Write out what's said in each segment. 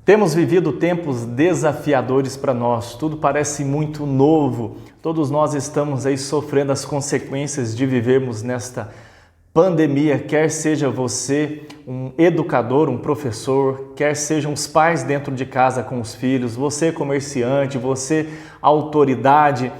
Temos vivido tempos desafiadores para nós, tudo parece muito novo. Todos nós estamos aí sofrendo as consequências de vivermos nesta pandemia, quer seja você um educador, um professor, quer sejam os pais dentro de casa com os filhos, você comerciante, você autoridade,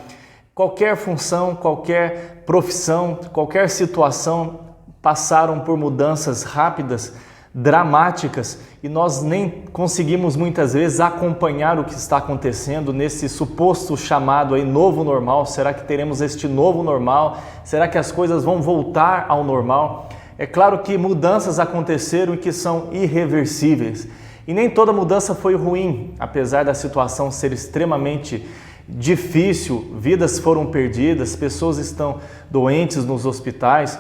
qualquer função, qualquer profissão, qualquer situação passaram por mudanças rápidas, dramáticas, e nós nem conseguimos muitas vezes acompanhar o que está acontecendo nesse suposto chamado aí novo normal. Será que teremos este novo normal? Será que as coisas vão voltar ao normal? É claro que mudanças aconteceram e que são irreversíveis. E nem toda mudança foi ruim, apesar da situação ser extremamente difícil, vidas foram perdidas, pessoas estão doentes nos hospitais,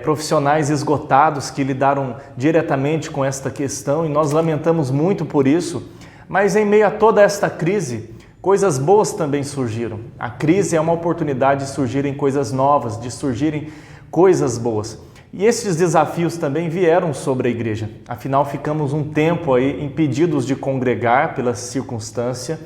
profissionais esgotados que lidaram diretamente com esta questão e nós lamentamos muito por isso, mas em meio a toda esta crise, coisas boas também surgiram. A crise é uma oportunidade de surgirem coisas novas, de surgirem coisas boas. E esses desafios também vieram sobre a igreja, afinal ficamos um tempo aí impedidos de congregar pela circunstância.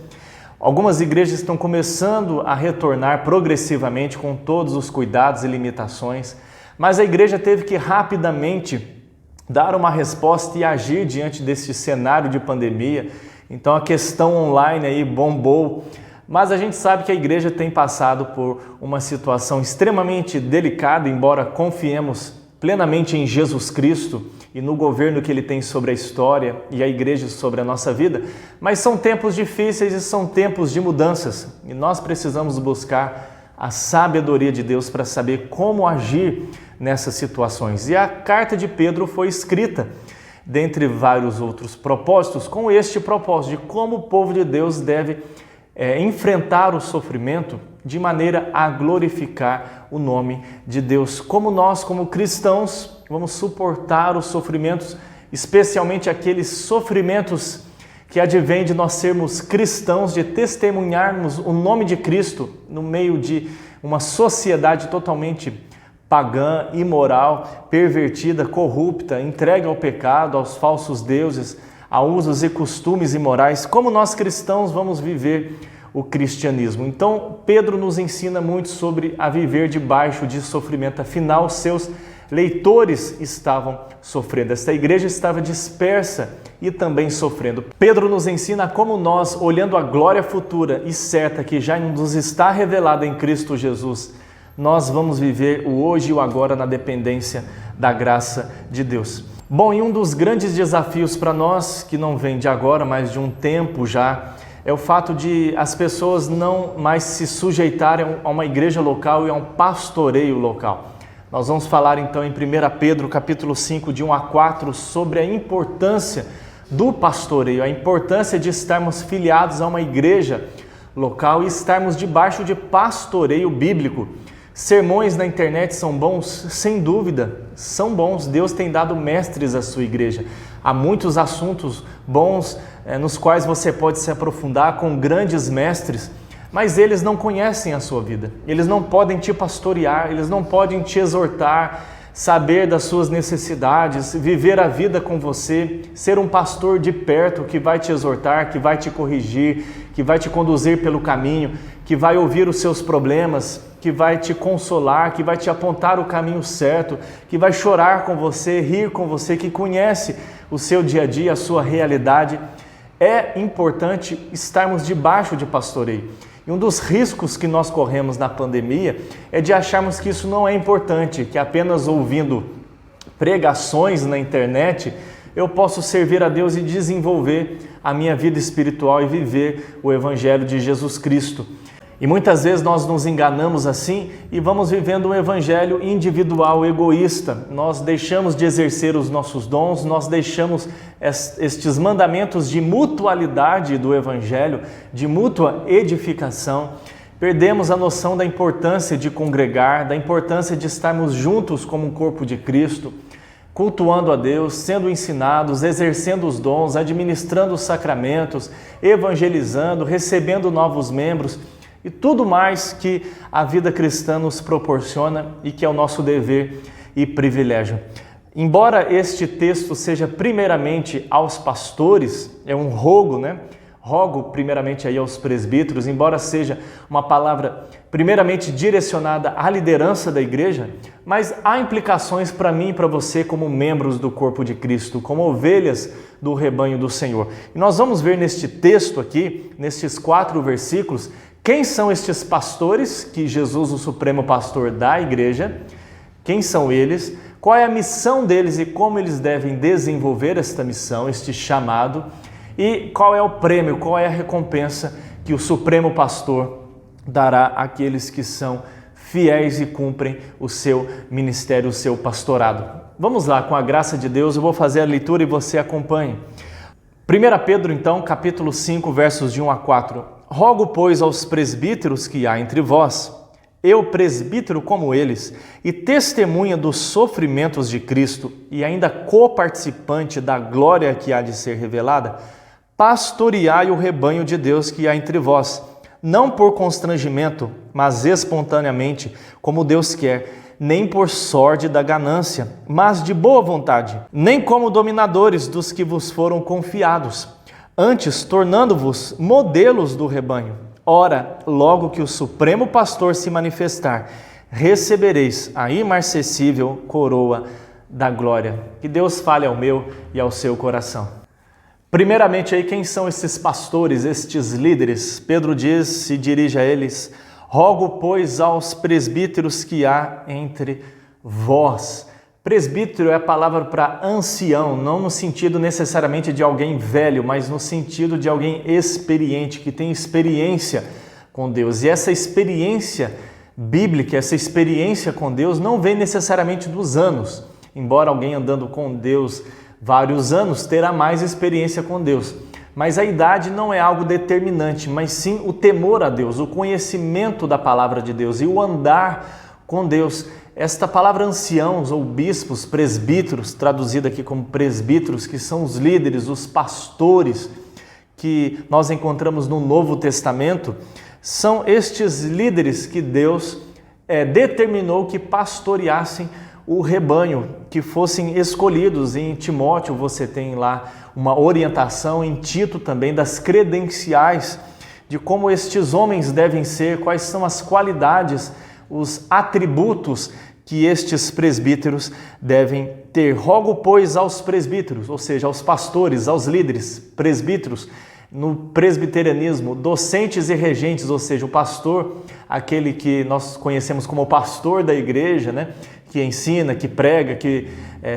Algumas igrejas estão começando a retornar progressivamente com todos os cuidados e limitações, mas a igreja teve que rapidamente dar uma resposta e agir diante desse cenário de pandemia. Então a questão online aí bombou, mas a gente sabe que a igreja tem passado por uma situação extremamente delicada, embora confiemos plenamente em Jesus Cristo e no governo que Ele tem sobre a história e a igreja sobre a nossa vida, mas são tempos difíceis e são tempos de mudanças e nós precisamos buscar a sabedoria de Deus para saber como agir nessas situações. E a carta de Pedro foi escrita, dentre vários outros propósitos, com este propósito de como o povo de Deus deve enfrentar o sofrimento de maneira a glorificar o nome de Deus. Como nós, como cristãos, vamos suportar os sofrimentos, especialmente aqueles sofrimentos que advém de nós sermos cristãos, de testemunharmos o nome de Cristo no meio de uma sociedade totalmente pagã, imoral, pervertida, corrupta, entregue ao pecado, aos falsos deuses, a usos e costumes imorais. Como nós cristãos vamos viver o cristianismo? Então, Pedro nos ensina muito sobre a viver debaixo de sofrimento. Afinal, seus leitores estavam sofrendo. Esta igreja estava dispersa e também sofrendo. Pedro nos ensina como nós, olhando a glória futura e certa que já nos está revelada em Cristo Jesus, nós vamos viver o hoje e o agora na dependência da graça de Deus. Bom, e um dos grandes desafios para nós, que não vem de agora, mas de um tempo já, é o fato de as pessoas não mais se sujeitarem a uma igreja local e a um pastoreio local. Nós vamos falar então em 1 Pedro capítulo 5, de 1 a 4, sobre a importância do pastoreio, a importância de estarmos filiados a uma igreja local e estarmos debaixo de pastoreio bíblico. Sermões na internet são bons? Sem dúvida, são bons. Deus tem dado mestres à sua igreja. Há muitos assuntos bons nos quais você pode se aprofundar com grandes mestres, mas eles não conhecem a sua vida. Eles não podem te pastorear, eles não podem te exortar, saber das suas necessidades, viver a vida com você, ser um pastor de perto que vai te exortar, que vai te corrigir, que vai te conduzir pelo caminho, que vai ouvir os seus problemas, que vai te consolar, que vai te apontar o caminho certo, que vai chorar com você, rir com você, que conhece o seu dia a dia, a sua realidade. É importante estarmos debaixo de pastoreio. E um dos riscos que nós corremos na pandemia é de acharmos que isso não é importante, que apenas ouvindo pregações na internet eu posso servir a Deus e desenvolver a minha vida espiritual e viver o Evangelho de Jesus Cristo. E muitas vezes nós nos enganamos assim e vamos vivendo um evangelho individual, egoísta. Nós deixamos de exercer os nossos dons, nós deixamos estes mandamentos de mutualidade do evangelho, de mútua edificação. Perdemos a noção da importância de congregar, da importância de estarmos juntos como um corpo de Cristo, cultuando a Deus, sendo ensinados, exercendo os dons, administrando os sacramentos, evangelizando, recebendo novos membros. E tudo mais que a vida cristã nos proporciona e que é o nosso dever e privilégio. Embora este texto seja primeiramente aos pastores, é um rogo, né? Rogo primeiramente aí aos presbíteros, embora seja uma palavra primeiramente direcionada à liderança da igreja, mas há implicações para mim e para você como membros do corpo de Cristo, como ovelhas do rebanho do Senhor. E nós vamos ver neste texto aqui, nestes 4 versículos, quem são estes pastores que Jesus, o Supremo Pastor da igreja, quem são eles, qual é a missão deles e como eles devem desenvolver esta missão, este chamado, e qual é o prêmio, qual é a recompensa que o Supremo Pastor dará àqueles que são fiéis e cumprem o seu ministério, o seu pastorado. Vamos lá, com a graça de Deus, eu vou fazer a leitura e você acompanhe. 1 Pedro, então, capítulo 5, versos de 1 a 4. Rogo, pois, aos presbíteros que há entre vós, eu, presbítero como eles, e testemunha dos sofrimentos de Cristo, e ainda coparticipante da glória que há de ser revelada, pastoreai o rebanho de Deus que há entre vós, não por constrangimento, mas espontaneamente, como Deus quer, nem por sorte da ganância, mas de boa vontade, nem como dominadores dos que vos foram confiados, antes tornando-vos modelos do rebanho. Ora, logo que o Supremo Pastor se manifestar, recebereis a imarcessível coroa da glória. Que Deus fale ao meu e ao seu coração. Primeiramente, aí, quem são esses pastores, estes líderes? Pedro diz, se dirige a eles, rogo, pois, aos presbíteros que há entre vós. Presbítero é a palavra para ancião, não no sentido necessariamente de alguém velho, mas no sentido de alguém experiente, que tem experiência com Deus. E essa experiência bíblica, essa experiência com Deus não vem necessariamente dos anos, embora alguém andando com Deus vários anos terá mais experiência com Deus. Mas a idade não é algo determinante, mas sim o temor a Deus, o conhecimento da palavra de Deus e o andar com Deus. Esta palavra anciãos ou bispos, presbíteros, traduzida aqui como presbíteros, que são os líderes, os pastores que nós encontramos no Novo Testamento, são estes líderes que Deus determinou que pastoreassem o rebanho, que fossem escolhidos. Em Timóteo você tem lá uma orientação, em Tito também, das credenciais de como estes homens devem ser, quais são as qualidades, os atributos que estes presbíteros devem ter. Rogo, pois, aos presbíteros, ou seja, aos pastores, aos líderes, presbíteros, no presbiterianismo, docentes e regentes, ou seja, o pastor, aquele que nós conhecemos como pastor da igreja, né? Que ensina, que prega, que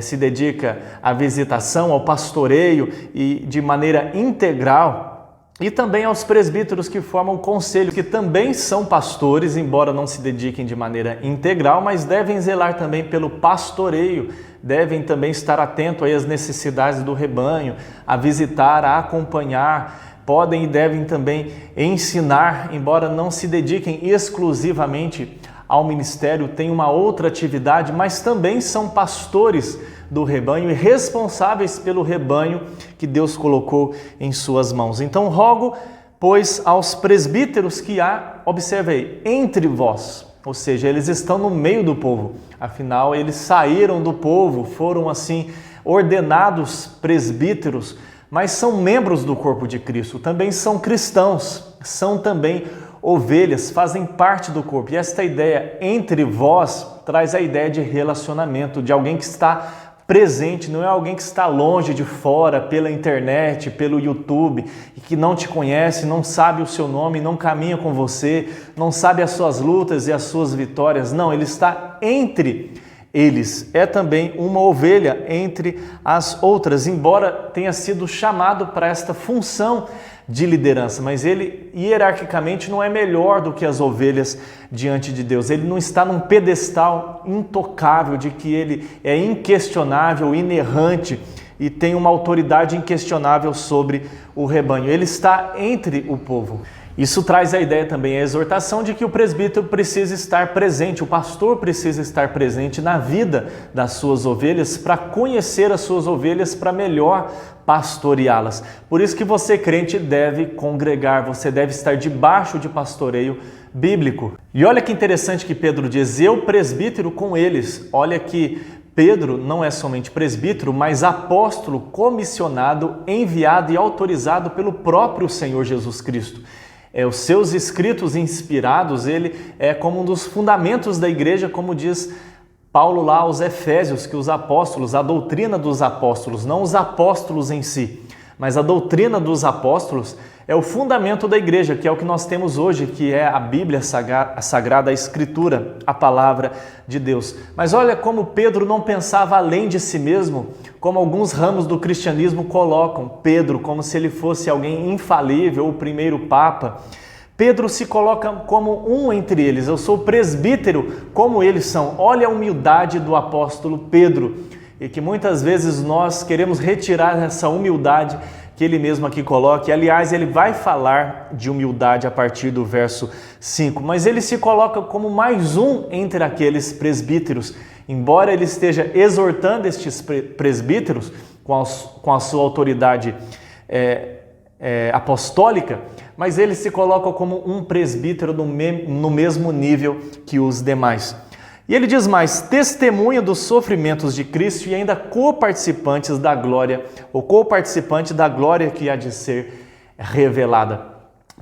se dedica à visitação, ao pastoreio e de maneira integral. E também aos presbíteros que formam o conselho, que também são pastores, embora não se dediquem de maneira integral, mas devem zelar também pelo pastoreio, devem também estar atentos às necessidades do rebanho, a visitar, a acompanhar, podem e devem também ensinar, embora não se dediquem exclusivamente ao ministério, têm uma outra atividade, mas também são pastores do rebanho e responsáveis pelo rebanho que Deus colocou em suas mãos. Então rogo, pois, aos presbíteros que há, observe aí, entre vós, ou seja, eles estão no meio do povo, afinal eles saíram do povo, foram assim ordenados presbíteros, mas são membros do corpo de Cristo, também são cristãos, são também ovelhas, fazem parte do corpo. E esta ideia entre vós traz a ideia de relacionamento, de alguém que está presente, não é alguém que está longe de fora, pela internet, pelo YouTube, e que não te conhece, não sabe o seu nome, não caminha com você, não sabe as suas lutas e as suas vitórias. Não, ele está entre eles. É também uma ovelha entre as outras, embora tenha sido chamado para esta função de liderança, mas ele hierarquicamente não é melhor do que as ovelhas diante de Deus. Ele não está num pedestal intocável de que ele é inquestionável, inerrante e tem uma autoridade inquestionável sobre o rebanho. Ele está entre o povo. Isso traz a ideia também, a exortação de que o presbítero precisa estar presente, o pastor precisa estar presente na vida das suas ovelhas para conhecer as suas ovelhas, para melhor pastoreá-las. Por isso que você, crente, deve congregar, você deve estar debaixo de pastoreio bíblico. E olha que interessante que Pedro diz, eu presbítero com eles. Olha que Pedro não é somente presbítero, mas apóstolo, comissionado, enviado e autorizado pelo próprio Senhor Jesus Cristo. Os seus escritos inspirados, ele é como um dos fundamentos da igreja, como diz Paulo lá aos Efésios, que os apóstolos, a doutrina dos apóstolos, não os apóstolos em si, mas a doutrina dos apóstolos é o fundamento da igreja, que é o que nós temos hoje, que é a Bíblia Sagrada, a Escritura, a Palavra de Deus. Mas olha como Pedro não pensava além de si mesmo, como alguns ramos do cristianismo colocam Pedro como se ele fosse alguém infalível, o primeiro Papa. Pedro se coloca como um entre eles, eu sou presbítero como eles são. Olha a humildade do apóstolo Pedro, e que muitas vezes nós queremos retirar essa humildade que ele mesmo aqui coloca. E, aliás, ele vai falar de humildade a partir do verso 5, mas ele se coloca como mais um entre aqueles presbíteros. Embora ele esteja exortando estes presbíteros com a sua autoridade apostólica, mas ele se coloca como um presbítero no mesmo nível que os demais. E ele diz mais: testemunha dos sofrimentos de Cristo e ainda coparticipantes da glória, ou coparticipante da glória que há de ser revelada.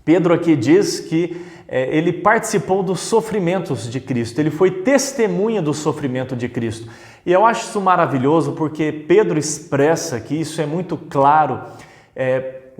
Pedro aqui diz que ele participou dos sofrimentos de Cristo, ele foi testemunha do sofrimento de Cristo. E eu acho isso maravilhoso porque Pedro expressa que isso é muito claro,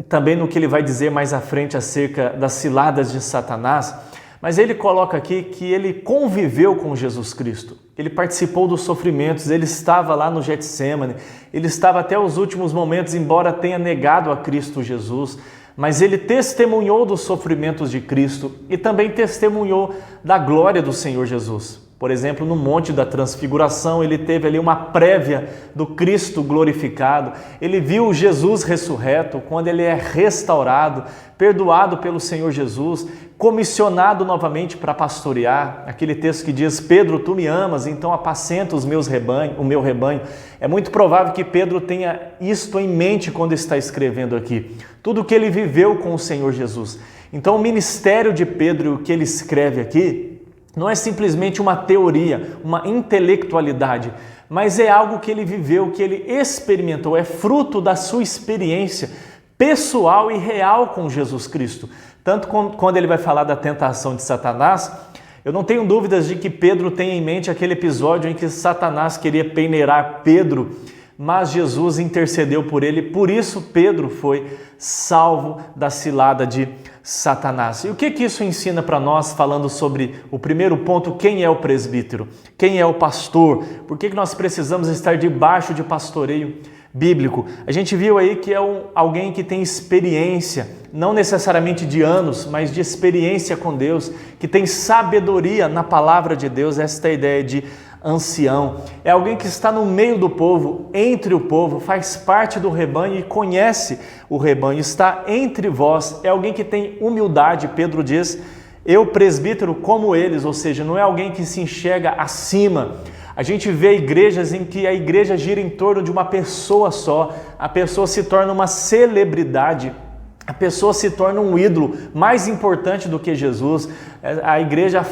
também no que ele vai dizer mais à frente acerca das ciladas de Satanás. Mas ele coloca aqui que ele conviveu com Jesus Cristo, ele participou dos sofrimentos, ele estava lá no Getsêmani, ele estava até os últimos momentos, embora tenha negado a Cristo Jesus, mas ele testemunhou dos sofrimentos de Cristo e também testemunhou da glória do Senhor Jesus. Por exemplo, no Monte da Transfiguração, ele teve ali uma prévia do Cristo glorificado. Ele viu Jesus ressurreto, quando ele é restaurado, perdoado pelo Senhor Jesus, comissionado novamente para pastorear. Aquele texto que diz: Pedro, tu me amas, então apacenta o meu rebanho. É muito provável que Pedro tenha isto em mente quando está escrevendo aqui. Tudo que ele viveu com o Senhor Jesus. Então, o ministério de Pedro, o que ele escreve aqui, não é simplesmente uma teoria, uma intelectualidade, mas é algo que ele viveu, que ele experimentou, é fruto da sua experiência pessoal e real com Jesus Cristo. Tanto quando ele vai falar da tentação de Satanás, eu não tenho dúvidas de que Pedro tem em mente aquele episódio em que Satanás queria peneirar Pedro, mas Jesus intercedeu por ele, por isso Pedro foi salvo da cilada de Satanás. E o que isso ensina para nós, falando sobre o primeiro ponto, quem é o presbítero? Quem é o pastor? Por que nós precisamos estar debaixo de pastoreio bíblico? A gente viu aí que é alguém que tem experiência, não necessariamente de anos, mas de experiência com Deus, que tem sabedoria na palavra de Deus, esta é a ideia de ancião. É alguém que está no meio do povo, entre o povo, faz parte do rebanho e conhece o rebanho, está entre vós. É alguém que tem humildade. Pedro diz: eu presbítero como eles, ou seja, não é alguém que se enxerga acima. A gente vê igrejas em que a igreja gira em torno de uma pessoa só, a pessoa se torna uma celebridade, a pessoa se torna um ídolo mais importante do que Jesus. Na igreja,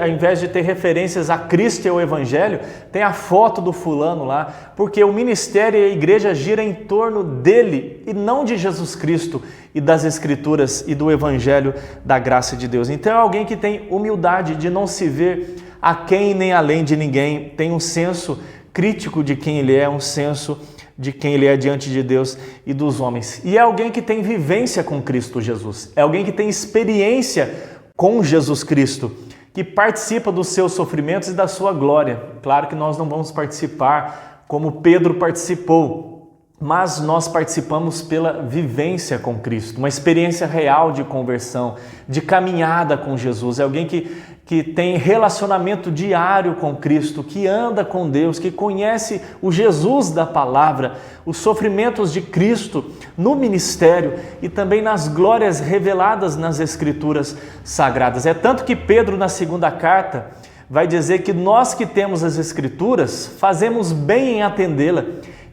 ao invés de ter referências a Cristo e ao Evangelho, tem a foto do fulano lá, porque o ministério e a igreja gira em torno dele e não de Jesus Cristo e das Escrituras e do Evangelho da graça de Deus. Então é alguém que tem humildade de não se ver aquém nem além de ninguém, tem um senso crítico de quem ele é, um senso de quem ele é diante de Deus e dos homens. E é alguém que tem vivência com Cristo Jesus, é alguém que tem experiência com Jesus Cristo, que participa dos seus sofrimentos e da sua glória. Claro que nós não vamos participar como Pedro participou, mas nós participamos pela vivência com Cristo, uma experiência real de conversão, de caminhada com Jesus. É alguém que tem relacionamento diário com Cristo, que anda com Deus, que conhece o Jesus da palavra, os sofrimentos de Cristo no ministério e também nas glórias reveladas nas Escrituras Sagradas. É tanto que Pedro, na segunda carta, vai dizer que nós que temos as Escrituras fazemos bem em atendê-la.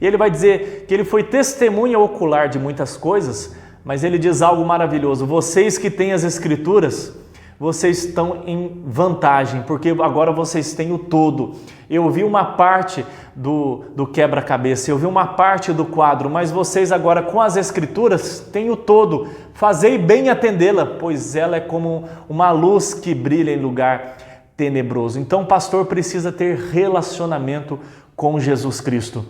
E ele vai dizer que ele foi testemunha ocular de muitas coisas, mas ele diz algo maravilhoso: vocês que têm as Escrituras, vocês estão em vantagem, porque agora vocês têm o todo. Eu vi uma parte do quebra-cabeça, eu vi uma parte do quadro, mas vocês agora com as Escrituras têm o todo. Fazei bem atendê-la, pois ela é como uma luz que brilha em lugar tenebroso. Então o pastor precisa ter relacionamento com Jesus Cristo.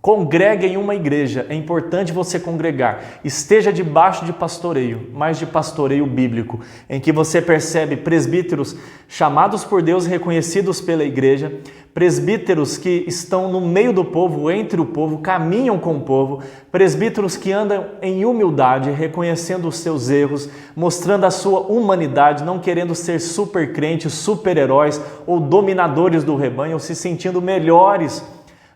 Congregue em uma igreja, é importante você congregar. Esteja debaixo de pastoreio, mas de pastoreio bíblico, em que você percebe presbíteros chamados por Deus, reconhecidos pela igreja, presbíteros que estão no meio do povo, entre o povo, caminham com o povo, presbíteros que andam em humildade, reconhecendo os seus erros, mostrando a sua humanidade, não querendo ser super crentes, super-heróis ou dominadores do rebanho, ou se sentindo melhores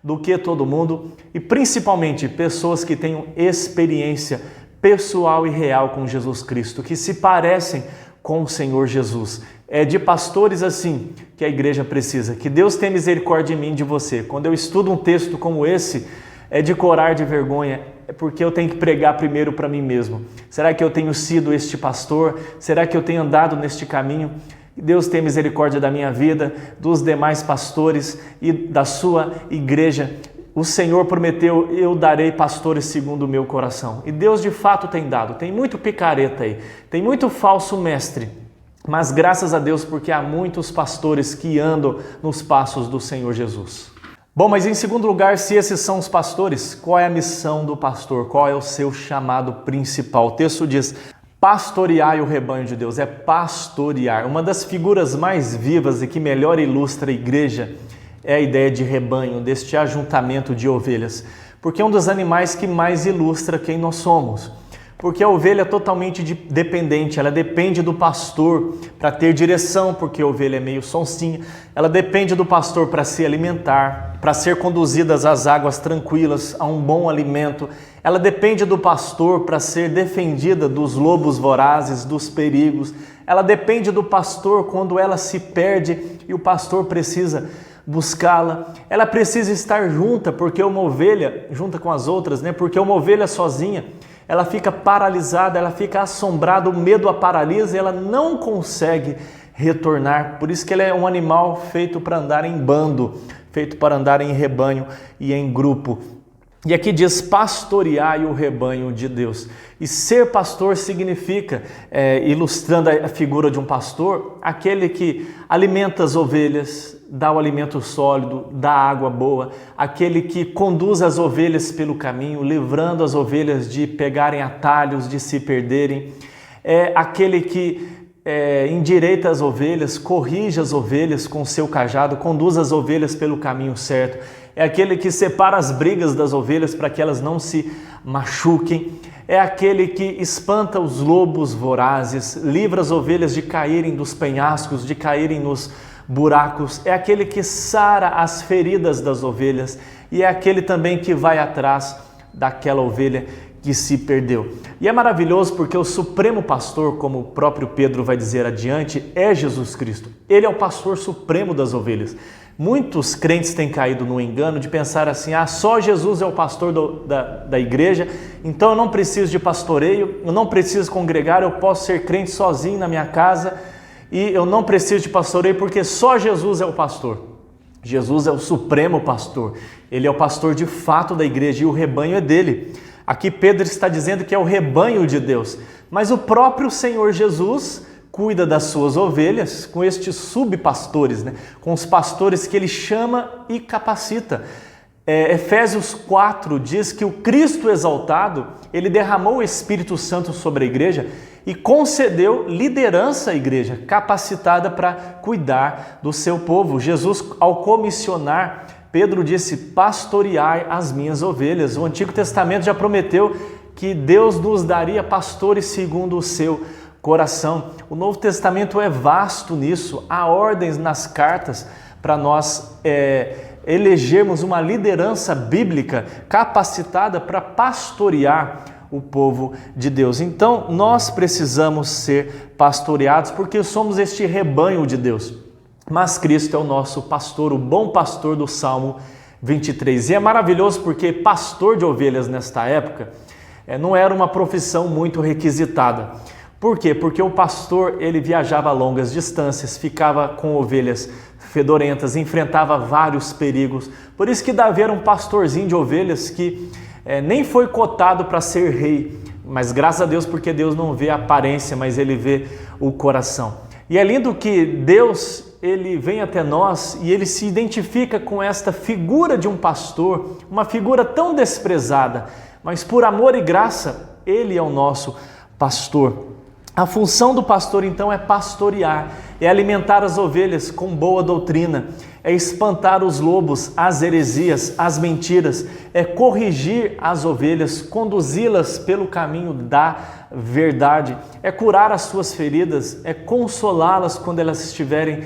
do que todo mundo, e principalmente pessoas que tenham experiência pessoal e real com Jesus Cristo, que se parecem com o Senhor Jesus. É de pastores assim que a igreja precisa. Que Deus tenha misericórdia de mim e de você. Quando eu estudo um texto como esse, é de corar de vergonha, é porque eu tenho que pregar primeiro para mim mesmo. Será que eu tenho sido este pastor? Será que eu tenho andado neste caminho? Deus tenha misericórdia da minha vida, dos demais pastores e da sua igreja. O Senhor prometeu, eu darei pastores segundo o meu coração. E Deus de fato tem dado. Tem muito picareta aí, tem muito falso mestre. Mas graças a Deus, porque há muitos pastores que andam nos passos do Senhor Jesus. Bom, mas em segundo lugar, se esses são os pastores, qual é a missão do pastor? Qual é o seu chamado principal? O texto diz: pastorear o rebanho de Deus, é pastorear. Uma das figuras mais vivas e que melhor ilustra a igreja é a ideia de rebanho, deste ajuntamento de ovelhas, porque é um dos animais que mais ilustra quem nós somos. Porque a ovelha é totalmente dependente, ela depende do pastor para ter direção, porque a ovelha é meio sonsinha, ela depende do pastor para se alimentar, para ser conduzidas às águas tranquilas, a um bom alimento. Ela depende do pastor para ser defendida dos lobos vorazes, dos perigos. Ela depende do pastor quando ela se perde e o pastor precisa buscá-la. Ela precisa estar junta, porque uma ovelha, junta com as outras, porque uma ovelha sozinha, ela fica paralisada, ela fica assombrada, o medo a paralisa e ela não consegue retornar. Por isso que ela é um animal feito para andar em bando, feito para andar em rebanho e em grupo. E aqui diz pastorear o rebanho de Deus. E ser pastor significa, ilustrando a figura de um pastor, aquele que alimenta as ovelhas, dá o alimento sólido, dá água boa, aquele que conduz as ovelhas pelo caminho, livrando as ovelhas de pegarem atalhos, de se perderem. É aquele que endireita as ovelhas, corrige as ovelhas com seu cajado, conduz as ovelhas pelo caminho certo. É aquele que separa as brigas das ovelhas para que elas não se machuquem. É aquele que espanta os lobos vorazes, livra as ovelhas de caírem dos penhascos, de caírem nos buracos. É aquele que sara as feridas das ovelhas e é aquele também que vai atrás daquela ovelha que se perdeu. E é maravilhoso porque o supremo pastor, como o próprio Pedro vai dizer adiante, é Jesus Cristo. Ele é o pastor supremo das ovelhas. Muitos crentes têm caído no engano de pensar assim, só Jesus é o pastor da igreja, então eu não preciso de pastoreio, eu não preciso congregar, eu posso ser crente sozinho na minha casa e eu não preciso de pastoreio porque só Jesus é o pastor. Jesus é o supremo pastor, ele é o pastor de fato da igreja e o rebanho é dele. Aqui Pedro está dizendo que é o rebanho de Deus, mas o próprio Senhor Jesus cuida das suas ovelhas com estes subpastores, com os pastores que ele chama e capacita. Efésios 4 diz que o Cristo exaltado, ele derramou o Espírito Santo sobre a igreja e concedeu liderança à igreja, capacitada para cuidar do seu povo. Jesus, ao comissionar, Pedro disse, pastoreai as minhas ovelhas. O Antigo Testamento já prometeu que Deus nos daria pastores segundo o seu coração. O Novo Testamento é vasto nisso, há ordens nas cartas para nós elegermos uma liderança bíblica capacitada para pastorear o povo de Deus. Então, nós precisamos ser pastoreados porque somos este rebanho de Deus. Mas Cristo é o nosso pastor, o bom pastor do Salmo 23. E é maravilhoso porque pastor de ovelhas nesta época não era uma profissão muito requisitada. Por quê? Porque o pastor, ele viajava longas distâncias, ficava com ovelhas fedorentas, enfrentava vários perigos. Por isso que Davi era um pastorzinho de ovelhas que nem foi cotado para ser rei, mas graças a Deus, porque Deus não vê a aparência, mas ele vê o coração. E é lindo que Deus, ele vem até nós e ele se identifica com esta figura de um pastor, uma figura tão desprezada, mas por amor e graça, ele é o nosso pastor. A função do pastor, então, é pastorear, é alimentar as ovelhas com boa doutrina, é espantar os lobos, as heresias, as mentiras, é corrigir as ovelhas, conduzi-las pelo caminho da verdade, é curar as suas feridas, é consolá-las quando elas estiverem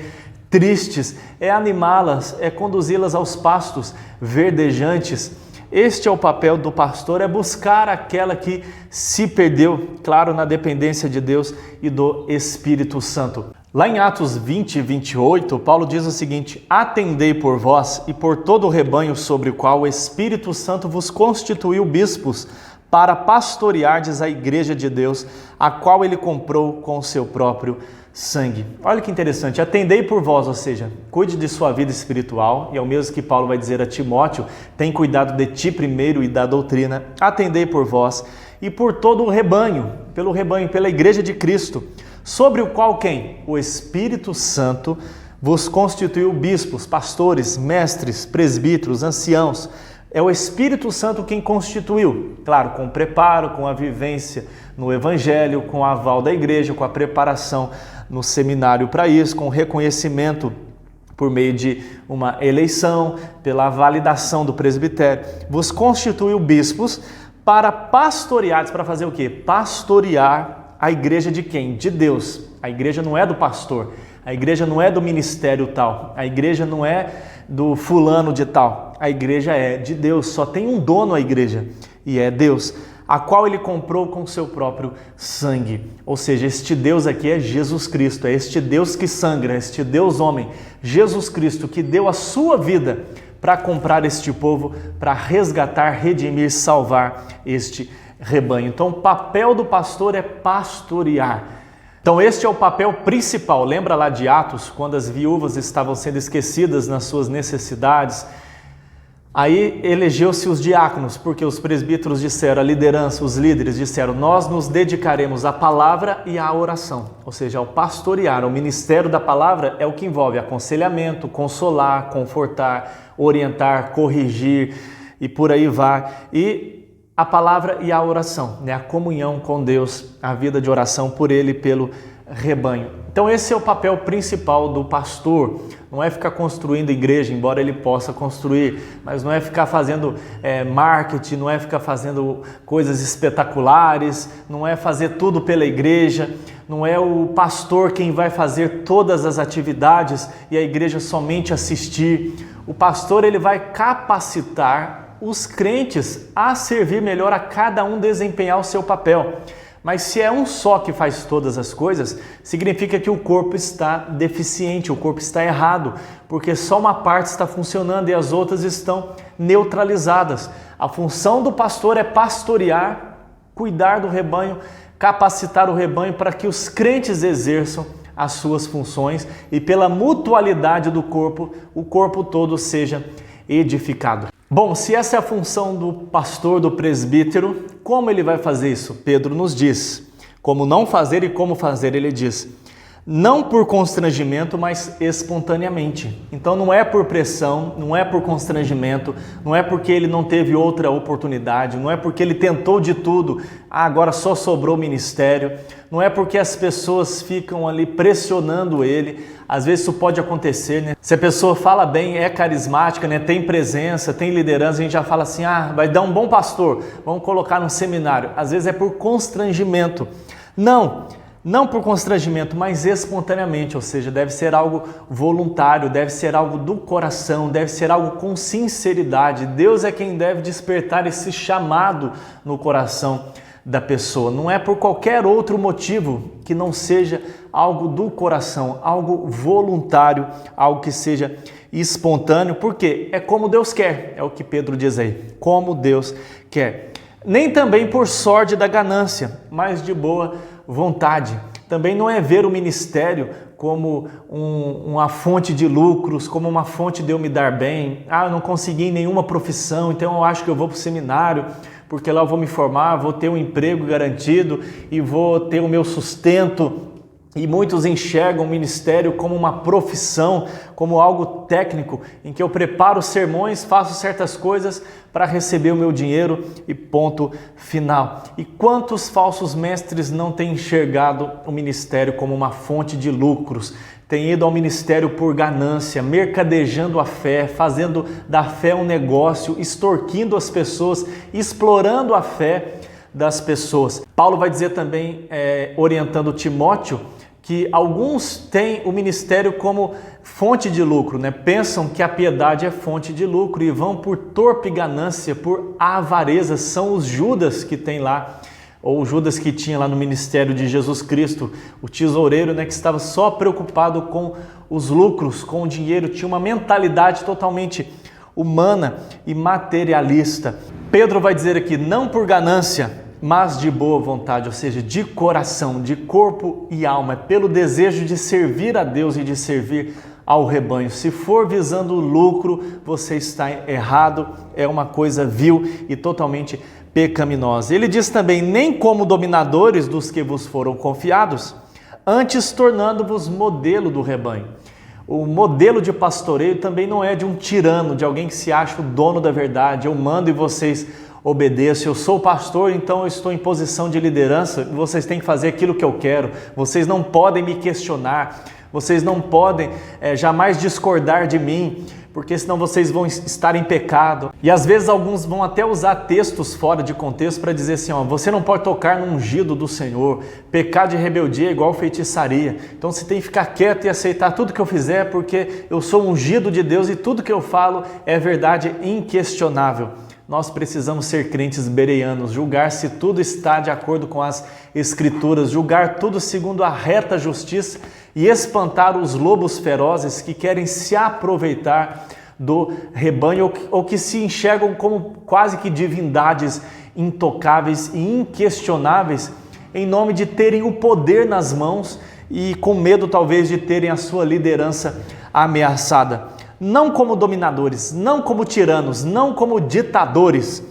tristes, é animá-las, é conduzi-las aos pastos verdejantes. Este é o papel do pastor, é buscar aquela que se perdeu, claro, na dependência de Deus e do Espírito Santo. Lá em Atos 20 e 28, Paulo diz o seguinte: atendei por vós e por todo o rebanho sobre o qual o Espírito Santo vos constituiu bispos, para pastoreardes a igreja de Deus, a qual ele comprou com o seu próprio sangue. Olha que interessante, atendei por vós, ou seja, cuide de sua vida espiritual, e é o mesmo que Paulo vai dizer a Timóteo, tem cuidado de ti primeiro e da doutrina, atendei por vós e por todo o rebanho, pela igreja de Cristo, sobre o qual quem? O Espírito Santo vos constituiu bispos, pastores, mestres, presbíteros, anciãos. É o Espírito Santo quem constituiu, claro, com preparo, com a vivência no Evangelho, com o aval da igreja, com a preparação no seminário para isso, com o reconhecimento por meio de uma eleição, pela validação do presbitério. Vos constituiu bispos para pastorear, para fazer o quê? Pastorear a igreja de quem? De Deus. A igreja não é do pastor, a igreja não é do ministério tal, a igreja não é do fulano de tal, a igreja é de Deus, só tem um dono a igreja e é Deus, a qual ele comprou com seu próprio sangue. Ou seja, este Deus aqui é Jesus Cristo, é este Deus que sangra, este Deus homem, Jesus Cristo, que deu a sua vida para comprar este povo, para resgatar, redimir, salvar este rebanho. Então o papel do pastor é pastorear. Então este é o papel principal. Lembra lá de Atos, quando as viúvas estavam sendo esquecidas nas suas necessidades? Aí elegeu-se os diáconos, porque os presbíteros disseram, a liderança, os líderes disseram, nós nos dedicaremos à palavra e à oração, ou seja, ao pastorear. O ministério da palavra é o que envolve aconselhamento, consolar, confortar, orientar, corrigir e por aí vai. E a palavra e a oração, né? A comunhão com Deus, a vida de oração por Ele e pelo rebanho. Então esse é o papel principal do pastor, não é ficar construindo igreja, embora ele possa construir, mas não é ficar fazendo marketing, não é ficar fazendo coisas espetaculares, não é fazer tudo pela igreja, não é o pastor quem vai fazer todas as atividades e a igreja somente assistir. O pastor ele vai capacitar os crentes a servir melhor, a cada um desempenhar o seu papel. Mas se é um só que faz todas as coisas, significa que o corpo está deficiente, o corpo está errado, porque só uma parte está funcionando e as outras estão neutralizadas. A função do pastor é pastorear, cuidar do rebanho, capacitar o rebanho para que os crentes exerçam as suas funções e pela mutualidade do corpo, o corpo todo seja edificado. Bom, se essa é a função do pastor, do presbítero, como ele vai fazer isso? Pedro nos diz como não fazer e como fazer. Ele diz, não por constrangimento, mas espontaneamente. Então não é por pressão, não é por constrangimento, não é porque ele não teve outra oportunidade, não é porque ele tentou de tudo, agora só sobrou o ministério, não é porque as pessoas ficam ali pressionando ele. Às vezes isso pode acontecer, né? Se a pessoa fala bem, é carismática, né? Tem presença, tem liderança, a gente já fala assim, vai dar um bom pastor, vamos colocar num seminário. Às vezes é por constrangimento. Não por constrangimento, mas espontaneamente, ou seja, deve ser algo voluntário, deve ser algo do coração, deve ser algo com sinceridade. Deus é quem deve despertar esse chamado no coração da pessoa. Não é por qualquer outro motivo que não seja algo do coração, algo voluntário, algo que seja espontâneo, porque é como Deus quer, é o que Pedro diz aí, como Deus quer. Nem também por sorte da ganância, mas de boa vontade. Também não é ver o ministério como uma fonte de lucros, como uma fonte de eu me dar bem. Eu não consegui nenhuma profissão, então eu acho que eu vou para o seminário, porque lá eu vou me formar, vou ter um emprego garantido e vou ter o meu sustento. E muitos enxergam o ministério como uma profissão, como algo técnico, em que eu preparo sermões, faço certas coisas para receber o meu dinheiro e ponto final. E quantos falsos mestres não têm enxergado o ministério como uma fonte de lucros? Têm ido ao ministério por ganância, mercadejando a fé, fazendo da fé um negócio, extorquindo as pessoas, explorando a fé das pessoas. Paulo vai dizer também, orientando Timóteo, que alguns têm o ministério como fonte de lucro, Pensam que a piedade é fonte de lucro e vão por torpe ganância, por avareza. São os Judas que tem lá, ou o Judas que tinha lá no ministério de Jesus Cristo, o tesoureiro, que estava só preocupado com os lucros, com o dinheiro, tinha uma mentalidade totalmente humana e materialista. Pedro vai dizer aqui, não por ganância, mas de boa vontade, ou seja, de coração, de corpo e alma, pelo desejo de servir a Deus e de servir ao rebanho. Se for visando o lucro, você está errado, é uma coisa vil e totalmente pecaminosa. Ele diz também, nem como dominadores dos que vos foram confiados, antes tornando-vos modelo do rebanho. O modelo de pastoreio também não é de um tirano, de alguém que se acha o dono da verdade. Eu mando e vocês obedeçam. Eu sou pastor, então eu estou em posição de liderança. Vocês têm que fazer aquilo que eu quero. Vocês não podem me questionar. Vocês não podem jamais discordar de mim, porque senão vocês vão estar em pecado. E às vezes alguns vão até usar textos fora de contexto para dizer assim, você não pode tocar no ungido do Senhor, pecado de rebeldia é igual feitiçaria, então você tem que ficar quieto e aceitar tudo que eu fizer, porque eu sou ungido de Deus e tudo que eu falo é verdade inquestionável. Nós precisamos ser crentes bereanos, julgar se tudo está de acordo com as Escrituras, julgar tudo segundo a reta justiça e espantar os lobos ferozes que querem se aproveitar do rebanho ou que se enxergam como quase que divindades intocáveis e inquestionáveis em nome de terem o poder nas mãos e com medo talvez de terem a sua liderança ameaçada. Não como dominadores, não como tiranos, não como ditadores,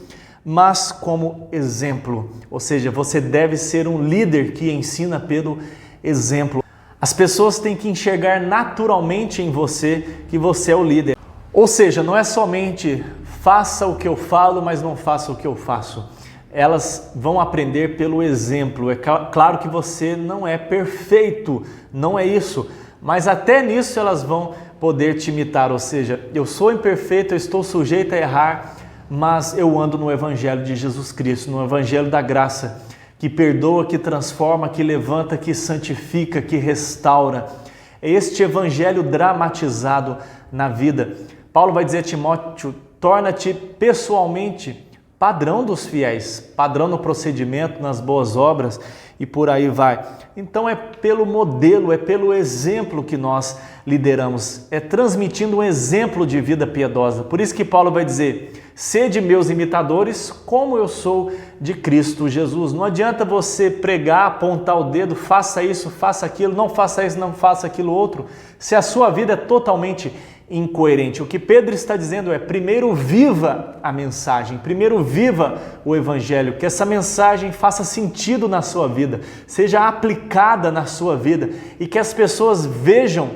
mas como exemplo. Ou seja, você deve ser um líder que ensina pelo exemplo. As pessoas têm que enxergar naturalmente em você que você é o líder. Ou seja, não é somente faça o que eu falo, mas não faça o que eu faço. Elas vão aprender pelo exemplo. É claro que você não é perfeito, não é isso. Mas até nisso elas vão poder te imitar. Ou seja, eu sou imperfeito, eu estou sujeito a errar, mas eu ando no Evangelho de Jesus Cristo, no Evangelho da graça, que perdoa, que transforma, que levanta, que santifica, que restaura. É este evangelho dramatizado na vida. Paulo vai dizer a Timóteo, torna-te pessoalmente padrão dos fiéis, padrão no procedimento, nas boas obras e por aí vai. Então é pelo modelo, é pelo exemplo que nós lideramos, é transmitindo um exemplo de vida piedosa. Por isso que Paulo vai dizer, sede meus imitadores, como eu sou de Cristo Jesus. Não adianta você pregar, apontar o dedo, faça isso, faça aquilo, não faça isso, não faça aquilo outro, se a sua vida é totalmente incoerente. O que Pedro está dizendo é, primeiro viva a mensagem, primeiro viva o evangelho, que essa mensagem faça sentido na sua vida, seja aplicada na sua vida e que as pessoas vejam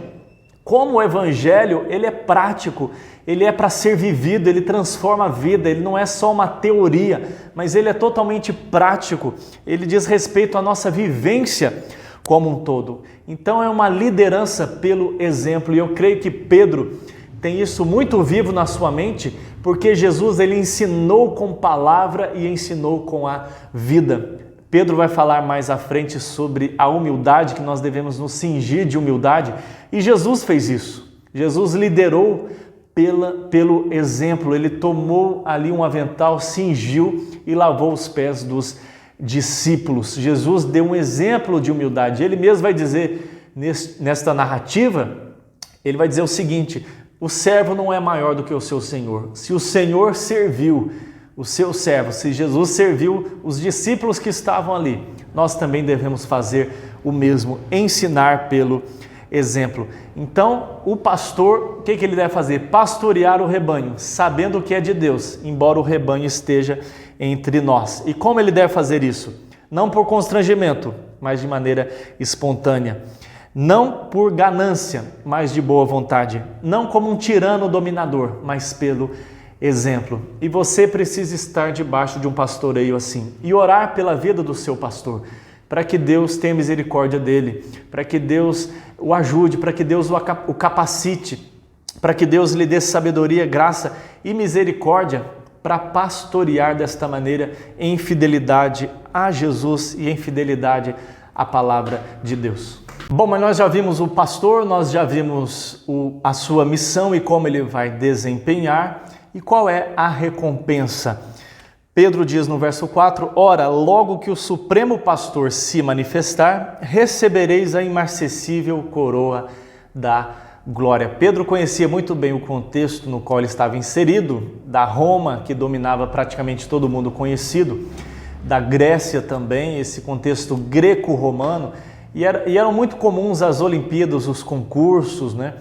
como o evangelho, ele é prático, ele é para ser vivido, ele transforma a vida, ele não é só uma teoria, mas ele é totalmente prático, ele diz respeito à nossa vivência como um todo. Então é uma liderança pelo exemplo e eu creio que Pedro tem isso muito vivo na sua mente, porque Jesus ele ensinou com palavra e ensinou com a vida. Pedro vai falar mais à frente sobre a humildade, que nós devemos nos cingir de humildade, e Jesus fez isso. Jesus liderou pelo exemplo, ele tomou ali um avental, cingiu e lavou os pés dos discípulos. Jesus deu um exemplo de humildade. Ele mesmo vai dizer nesta narrativa, ele vai dizer o seguinte, o servo não é maior do que o seu senhor. Se o Senhor serviu o seu servo, se Jesus serviu os discípulos que estavam ali, nós também devemos fazer o mesmo, ensinar pelo exemplo. Então, o pastor, o que ele deve fazer? Pastorear o rebanho, sabendo que é de Deus, embora o rebanho esteja entre nós. E como ele deve fazer isso? Não por constrangimento, mas de maneira espontânea. Não por ganância, mas de boa vontade. Não como um tirano dominador, mas pelo exemplo. E você precisa estar debaixo de um pastoreio assim e orar pela vida do seu pastor, para que Deus tenha misericórdia dele, para que Deus o ajude, para que Deus o capacite, para que Deus lhe dê sabedoria, graça e misericórdia para pastorear desta maneira em fidelidade a Jesus e em fidelidade à palavra de Deus. Bom, mas nós já vimos o pastor, nós já vimos a sua missão e como ele vai desempenhar e qual é a recompensa. Pedro diz no verso 4, ora, logo que o Supremo Pastor se manifestar, recebereis a imarcessível coroa da glória. Pedro conhecia muito bem o contexto no qual ele estava inserido, da Roma, que dominava praticamente todo mundo conhecido, da Grécia também, esse contexto greco-romano, e eram muito comuns as Olimpíadas, os concursos, né?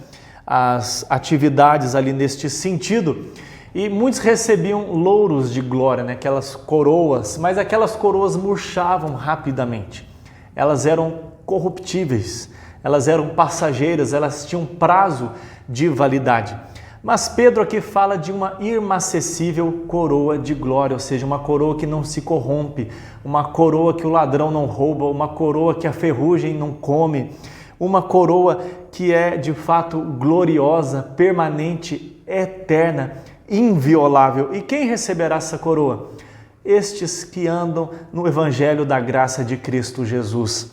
As atividades ali neste sentido. E muitos recebiam louros de glória, né? Aquelas coroas, mas aquelas coroas murchavam rapidamente. Elas eram corruptíveis, elas eram passageiras, elas tinham prazo de validade. Mas Pedro aqui fala de uma imarcessível coroa de glória, ou seja, uma coroa que não se corrompe, uma coroa que o ladrão não rouba, uma coroa que a ferrugem não come, uma coroa que é de fato gloriosa, permanente, eterna, inviolável. E quem receberá essa coroa? Estes que andam no evangelho da graça de Cristo Jesus.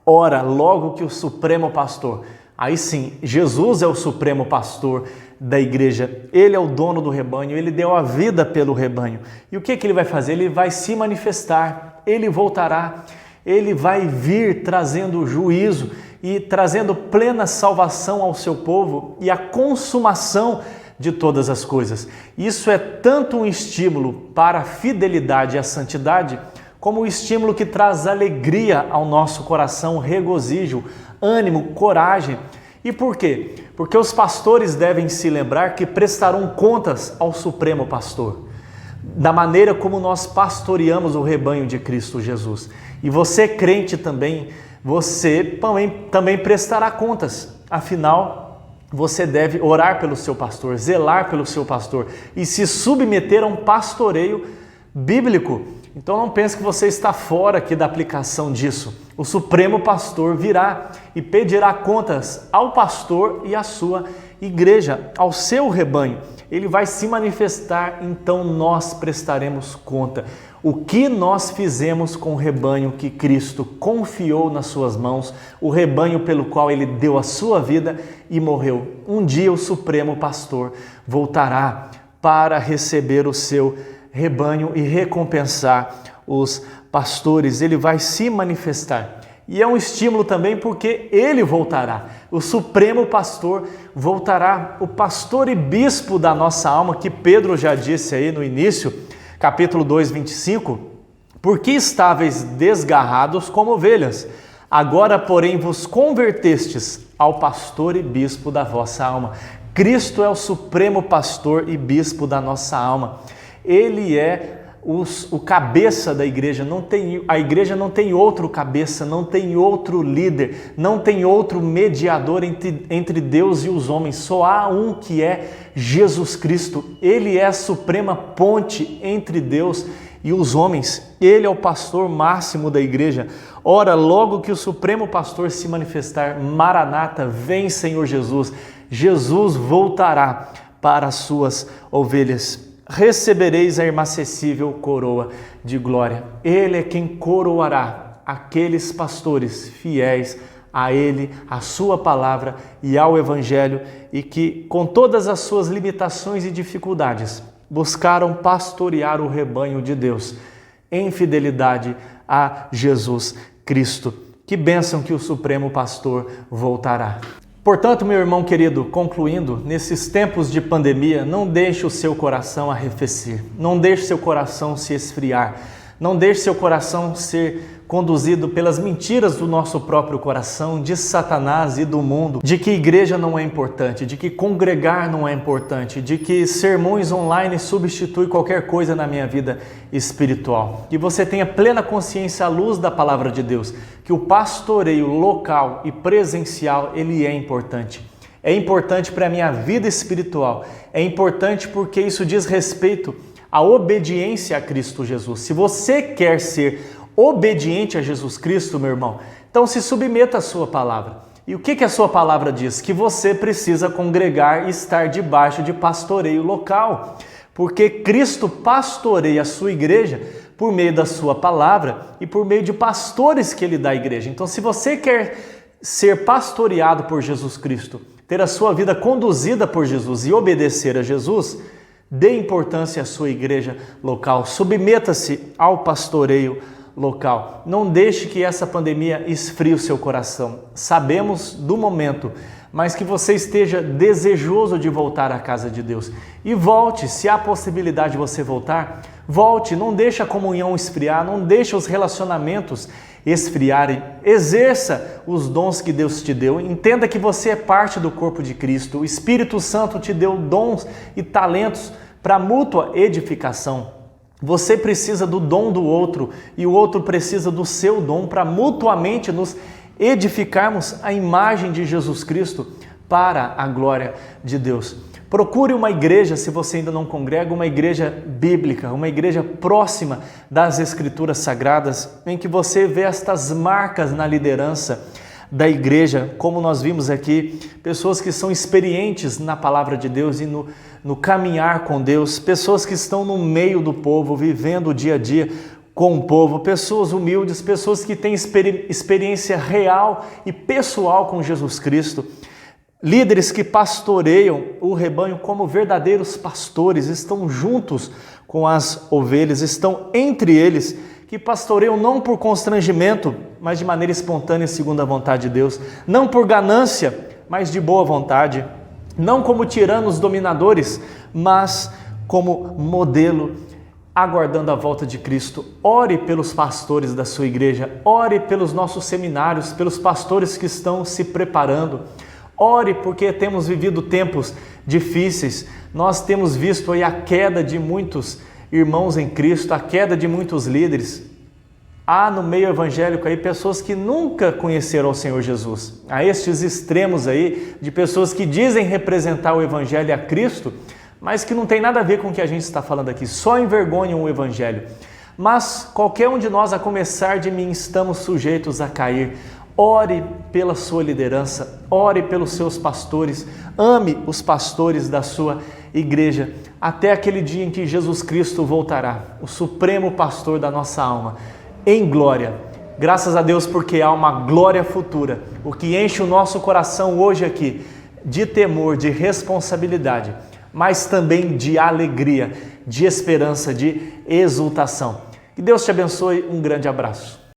Ora, logo que o Supremo Pastor, aí sim, Jesus é o Supremo Pastor da igreja, ele é o dono do rebanho, ele deu a vida pelo rebanho. E o que ele vai fazer? Ele vai se manifestar, ele voltará, ele vai vir trazendo juízo e trazendo plena salvação ao seu povo e a consumação de todas as coisas. Isso é tanto um estímulo para a fidelidade e a santidade, como um estímulo que traz alegria ao nosso coração, regozijo, ânimo, coragem. E por quê? Porque os pastores devem se lembrar que prestarão contas ao Supremo Pastor, da maneira como nós pastoreamos o rebanho de Cristo Jesus. E você, crente também, você também prestará contas. Afinal, você deve orar pelo seu pastor, zelar pelo seu pastor e se submeter a um pastoreio bíblico. Então não pense que você está fora aqui da aplicação disso. O Supremo Pastor virá e pedirá contas ao pastor e à sua igreja, ao seu rebanho. Ele vai se manifestar, então nós prestaremos conta. O que nós fizemos com o rebanho que Cristo confiou nas suas mãos, o rebanho pelo qual ele deu a sua vida e morreu. Um dia o Supremo Pastor voltará para receber o seu rebanho e recompensar os pastores. Ele vai se manifestar. E é um estímulo também porque ele voltará. O Supremo Pastor voltará. O pastor e bispo da nossa alma, que Pedro já disse aí no início, capítulo 2, 25, porque estáveis desgarrados como ovelhas, agora porém vos convertestes ao pastor e bispo da vossa alma. Cristo é o Supremo Pastor e bispo da nossa alma. Ele é o cabeça da igreja. A igreja não tem outro cabeça, não tem outro líder, não tem outro mediador entre Deus e os homens. Só há um que é Jesus Cristo. Ele é a suprema ponte entre Deus e os homens. Ele é o pastor máximo da igreja. Ora, logo que o Supremo Pastor se manifestar, Maranata, vem Senhor Jesus. Jesus voltará para as suas ovelhas. Recebereis a imarcessível coroa de glória. Ele é quem coroará aqueles pastores fiéis a Ele, a sua palavra e ao Evangelho, e que, com todas as suas limitações e dificuldades, buscaram pastorear o rebanho de Deus em fidelidade a Jesus Cristo. Que bênção que o Supremo Pastor voltará. Portanto, meu irmão querido, concluindo, nesses tempos de pandemia, não deixe o seu coração arrefecer, não deixe seu coração se esfriar, Não deixe seu coração ser conduzido pelas mentiras do nosso próprio coração, de Satanás e do mundo, de que igreja não é importante, de que congregar não é importante, de que sermões online substitui qualquer coisa na minha vida espiritual. Que você tenha plena consciência à luz da palavra de Deus, que o pastoreio local e presencial, ele é importante. É importante para a minha vida espiritual, é importante porque isso diz respeito à obediência a Cristo Jesus. Se você quer ser obediente a Jesus Cristo, meu irmão, então se submeta à sua palavra. E o que a sua palavra diz? Que você precisa congregar e estar debaixo de pastoreio local, porque Cristo pastoreia a sua igreja por meio da sua palavra e por meio de pastores que ele dá à igreja. Então, se você quer ser pastoreado por Jesus Cristo, ter a sua vida conduzida por Jesus e obedecer a Jesus, dê importância à sua igreja local, submeta-se ao pastoreio local. Não deixe que essa pandemia esfrie o seu coração. Sabemos do momento, mas que você esteja desejoso de voltar à casa de Deus. E volte, se há possibilidade de você voltar, volte, não deixe a comunhão esfriar, não deixe os relacionamentos esfriarem. Exerça os dons que Deus te deu. Entenda que você é parte do corpo de Cristo. O Espírito Santo te deu dons e talentos para mútua edificação. Você precisa do dom do outro e o outro precisa do seu dom para mutuamente nos edificarmos a imagem de Jesus Cristo para a glória de Deus. Procure uma igreja, se você ainda não congrega, uma igreja bíblica, uma igreja próxima das Escrituras Sagradas, em que você vê estas marcas na liderança da igreja, como nós vimos aqui, pessoas que são experientes na palavra de Deus e no caminhar com Deus, pessoas que estão no meio do povo, vivendo o dia a dia com o povo, pessoas humildes, pessoas que têm experiência real e pessoal com Jesus Cristo, líderes que pastoreiam o rebanho como verdadeiros pastores, estão juntos com as ovelhas, estão entre eles, que pastoreiam não por constrangimento, mas de maneira espontânea segundo a vontade de Deus, não por ganância, mas de boa vontade, não como tiranos dominadores, mas como modelo, aguardando a volta de Cristo. Ore pelos pastores da sua igreja, ore pelos nossos seminários, pelos pastores que estão se preparando, ore porque temos vivido tempos difíceis, nós temos visto aí a queda de muitos irmãos em Cristo, a queda de muitos líderes. Há no meio evangélico aí pessoas que nunca conheceram o Senhor Jesus. Há estes extremos aí de pessoas que dizem representar o Evangelho a Cristo, mas que não tem nada a ver com o que a gente está falando aqui, só envergonham o Evangelho. Mas qualquer um de nós, a começar de mim, estamos sujeitos a cair. Ore pela sua liderança, ore pelos seus pastores, ame os pastores da sua igreja, até aquele dia em que Jesus Cristo voltará, o supremo pastor da nossa alma, em glória. Graças a Deus porque há uma glória futura, o que enche o nosso coração hoje aqui de temor, de responsabilidade, mas também de alegria, de esperança, de exultação. Que Deus te abençoe, um grande abraço.